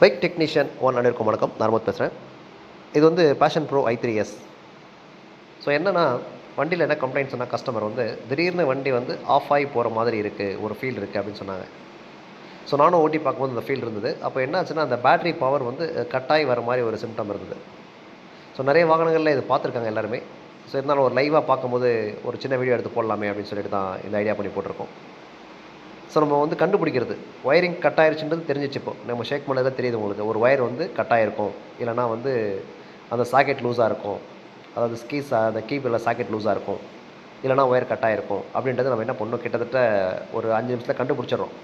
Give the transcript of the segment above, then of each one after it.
Bike technician அனைவருக்கும் வணக்கம். நான் பேசுகிறேன். இது வந்து பேஷன் ப்ரோ i3s. ஸோ என்னென்னா, வண்டியில் என்ன கம்ப்ளைண்ட் சொன்னால், கஸ்டமர் வந்து திடீர்னு வண்டி வந்து ஆஃப் ஆகி போகிற மாதிரி இருக்குது, ஒரு ஃபீல் இருக்குது அப்படின்னு சொன்னாங்க. ஸோ நானும் ஓட்டி பார்க்கும்போது அந்த ஃபீல் இருந்தது. அப்போ என்ன ஆச்சுன்னா, அந்த பேட்டரி பவர் வந்து கட்டாகி வர மாதிரி ஒரு சிம்டம் இருந்தது. ஸோ நிறைய வாகனங்களில் இது பார்த்துருக்காங்க எல்லாருமே. ஸோ இருந்தாலும் ஒரு லைவாக பார்க்கும்போது ஒரு சின்ன வீடியோ எடுத்து போடலாமே அப்படின்னு சொல்லிட்டு தான் இந்த ஐடியா பண்ணி போட்டிருக்கோம். ஸோ நம்ம வந்து கண்டுபிடிக்கிறது, ஒயரிங் கட் ஆயிருச்சுன்றது தெரிஞ்சிச்சு. இப்போ நம்ம ஷேக் பண்ணதே தெரியுது உங்களுக்கு. ஒரு ஒயர் வந்து கட் ஆகிருக்கும், இல்லைனா வந்து அந்த சாக்கெட் லூஸாக இருக்கும், அதாவது அந்த கீப்பில் சாக்கெட் லூஸாக இருக்கும், இல்லைனா ஒயர் கட் ஆகிருக்கும் அப்படின்றது நம்ம என்ன பண்ணணும், கிட்டத்தட்ட ஒரு 5 நிமிஷத்தில் கண்டுபிடிச்சிடறோம்.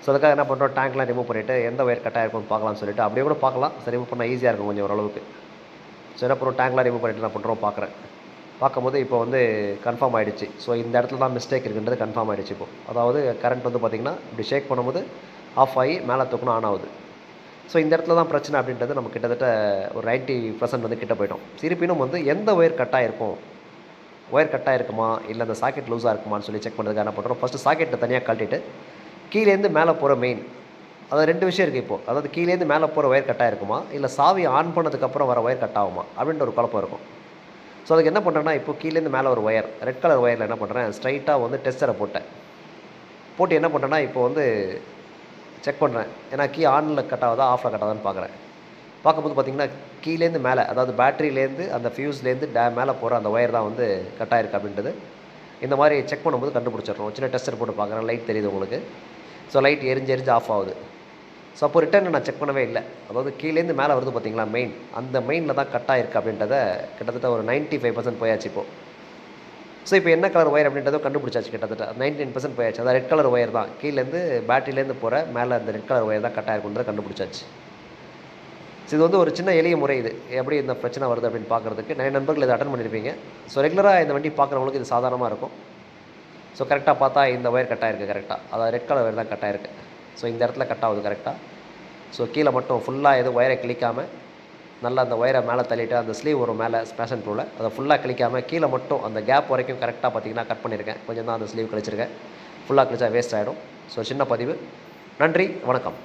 ஸோ அதுக்காக என்ன பண்ணுறோம், டேங்க்லாம் ரிமூவ் பண்ணிவிட்டு எந்த ஒயர் கட் ஆகிருக்கும்னு பார்க்கலாம்னு சொல்லிட்டு அப்படியே கூட பார்க்கலாம். சரி, ரிமூவ் பண்ணால் ஈஸியாக இருக்கும் கொஞ்சம் ஓரளவுக்கு. ஸோ என்ன பண்ணுறோம், டேங்க்லாம் ரிமூவ் பண்ணிவிட்டு என்ன பண்ணுறோம் பார்க்குறேன். பார்க்கும்போது இப்போ வந்து கன்ஃபார்ம் ஆகிடுச்சு. ஸோ இந்த இடத்துல தான் மிஸ்டேக் இருக்குன்றது கன்ஃபார்ம் ஆகிடுச்சு. இப்போ அதாவது கரண்ட் வந்து பார்த்திங்கன்னா இப்படி ஷேக் பண்ணும்போது ஆஃப் ஆகி மேலே தூக்கணும், ஆன் ஆகுது. ஸோ இந்த இடத்துல தான் பிரச்சனை அப்படின்றது நம்ம கிட்டத்தட்ட ஒரு 90% வந்து கிட்ட போயிட்டோம். இருப்பினும் வந்து எந்த ஒயர் கட் ஆகிருக்கும், ஒயர் கட் ஆகிருக்குமா இல்லை அந்த சாக்கெட் லூஸாக இருக்குமான்னு சொல்லி செக் பண்ணுறதுக்கு என்ன பண்ணுறோம், ஃபஸ்ட்டு சாக்கெட்டை தனியாக கழட்டிட்டு கீழேருந்து மேலே போகிற மெயின், அதாவது 2 விஷயம் இருக்குது இப்போது. அதாவது கீழேருந்து மேலே போகிற ஒயர் கட் ஆகிருக்குமா, இல்லை சாவி ஆன் பண்ணதுக்கப்புறம் வர ஒயர் கட் ஆகுமா அப்படின்ற ஒரு குழப்பம் இருக்கும். ஸோ அதுக்கு என்ன பண்ணுறேன்னா, இப்போ கீழேருந்து மேலே ஒரு ஒயர், ரெட் கலர் ஒயரில் என்ன பண்ணுறேன், ஸ்ட்ரைட்டாக வந்து டெஸ்டரை போட்டு என்ன பண்ணுறேன்னா, இப்போ வந்து செக் பண்ணுறேன். ஏன்னா கீ ஆனில் கட் ஆகுதா ஆஃபில் கட் ஆகுதான்னு பார்க்குறேன். பார்க்கும்போது பார்த்திங்கன்னா, கீழேருந்து மேலே, அதாவது பேட்டரியிலேருந்து அந்த ஃபியூஸ்லேருந்து மேலே போகிற அந்த ஒயர் தான் வந்து கட் ஆகிருக்கு அப்படின்றது இந்த மாதிரி செக் பண்ணும்போது கண்டுபிடிச்சிடுறோம். சின்ன டெஸ்டர் போட்டு பார்க்குறேன், லைட் தெரியுது உங்களுக்கு. ஸோ லைட் எரிஞ்சு ஆஃப் ஆகுது. ஸோ அப்போ ரிட்டர்ன் நான் செக் பண்ணவே இல்லை. அதாவது கீழேருந்து மேலே வருது பார்த்திங்களா மெயின், அந்த மெயினில் தான் கட் ஆகிருக்கு அப்படின்றத கிட்டத்தட்ட ஒரு 95% போயாச்சு இப்போது. ஸோ இப்போ என்ன கலர் ஒயர் அப்படின்றத கண்டுபிடிச்சாச்சு. கிட்டத்தட்ட 99% போயாச்சு. அதாவது ரெட் கலர் ஒயர் தான், கீழேருந்து பேட்டரியிலேருந்து போகிற மேலே அந்த ரெட் கலர் ஒயர் தான் கட் ஆகிருக்குன்றதை கண்டுபிடிச்சாச்சு. ஸோ இது வந்து ஒரு சின்ன எளிய முறை. இது எப்படி இந்த பிரச்சனை வருது அப்படின்னு பார்க்குறதுக்கு நிறைய நண்பர்கள் இதை அட்டன் பண்ணியிருப்பீங்க. ஸோ ரெகுலராக இந்த வண்டி பார்க்குறவங்களுக்கு இது சாதாரணமாக இருக்கும். ஸோ கரெக்டாக பார்த்தா இந்த ஒயர் கட் ஆகிருக்கு கரெக்டாக, அதாவது ரெட் கலர் ஒயர் தான் கட் ஆகிருக்கு. ஸோ இந்த இடத்துல கட் ஆகுது கரெக்டாக. ஸோ கீழே மட்டும் ஃபுல்லாக எதுவும் ஒயரை கிளிக்காமல் நல்லா அந்த ஒயரை மேலே தள்ளிட்டு, அந்த ஸ்லீவ் வரும் மேலே பேஷன் ப்ரோவில், அதை ஃபுல்லாக கிளிக்காமல் கீழே மட்டும் அந்த கேப் வரைக்கும் கரெக்டாக பார்த்திங்கன்னா கட் பண்ணியிருக்கேன். கொஞ்சம் தான் அந்த ஸ்லீவ் கழிச்சிருக்கேன். ஃபுல்லாக கழிச்சா வேஸ்ட் ஆகிடும். ஸோ சின்ன பதிவு. நன்றி, வணக்கம்.